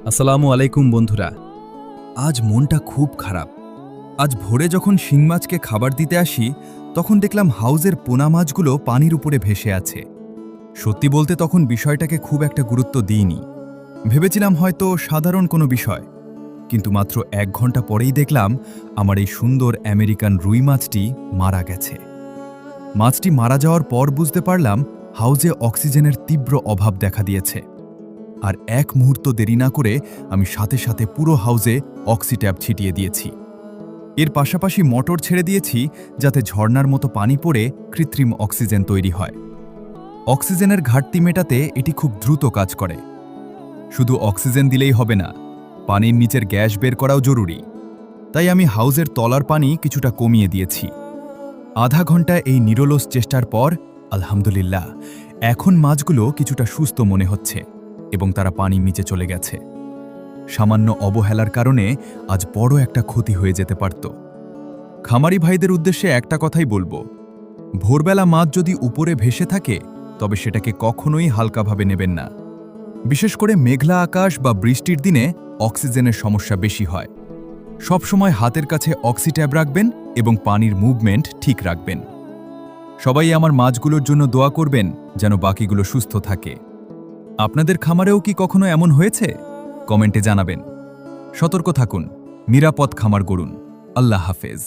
আসসালামু আলাইকুম বন্ধুরা। আজ মনটা খুব খারাপ। আজ ভোরে যখন শিং মাছকে খাবার দিতে আসি, তখন দেখলাম হাউজের পোনা মাছগুলো পানির উপরে ভেসে আছে। সত্যি বলতে তখন বিষয়টাকে খুব একটা গুরুত্ব দিইনি। ভেবেছিলাম হয়তো সাধারণ কোনো বিষয়। কিন্তু মাত্র 1 ঘন্টা পরেই দেখলাম আমার এই সুন্দর আমেরিকান রুই মাছটি মারা গেছে। মাছটি মারা যাওয়ার পর বুঝতে পারলাম হাউজে অক্সিজেনের তীব্র অভাব দেখা দিয়েছে। আর এক মুহূর্ত দেরি না করে আমি সাথে সাথে পুরো হাউজে অক্সিট্যাব ছিটিয়ে দিয়েছি। এর পাশাপাশি মোটর ছেড়ে দিয়েছি যাতে ঝর্ণার মতো পানি পড়ে কৃত্রিম অক্সিজেন তৈরি হয়। অক্সিজেনের ঘাটতি মেটাতে এটি খুব দ্রুত কাজ করে। শুধু অক্সিজেন দিলেই হবে না, পানির নিচের গ্যাস বের করাও জরুরি। তাই আমি হাউজের তলার পানি কিছুটা কমিয়ে দিয়েছি। আধা ঘন্টা এই নিরলস চেষ্টার পর আলহামদুলিল্লাহ এখন মাছগুলো কিছুটা সুস্থ মনে হচ্ছে এবং তারা পানির নিচে চলে গেছে। সামান্য অবহেলার কারণে আজ বড় একটা ক্ষতি হয়ে যেতে পারত। খামারি ভাইদের উদ্দেশ্যে একটা কথাই বলবো, ভোরবেলা মাছ যদি উপরে ভেসে থাকে তবে সেটাকে কখনোই হালকাভাবে নেবেন না। বিশেষ করে মেঘলা আকাশ বা বৃষ্টির দিনে অক্সিজেনের সমস্যা বেশি হয়। সবসময় হাতের কাছে অক্সিট্যাব রাখবেন এবং পানির মুভমেন্ট ঠিক রাখবেন। সবাই আমার মাছগুলোর জন্য দোয়া করবেন যেন বাকিগুলো সুস্থ থাকে। আপনাদের খামারেও কি কখনো এমন হয়েছে? কমেন্টে জানাবেন। সতর্ক থাকুন, নিরাপদ খামার গড়ুন। আল্লাহ হাফেজ।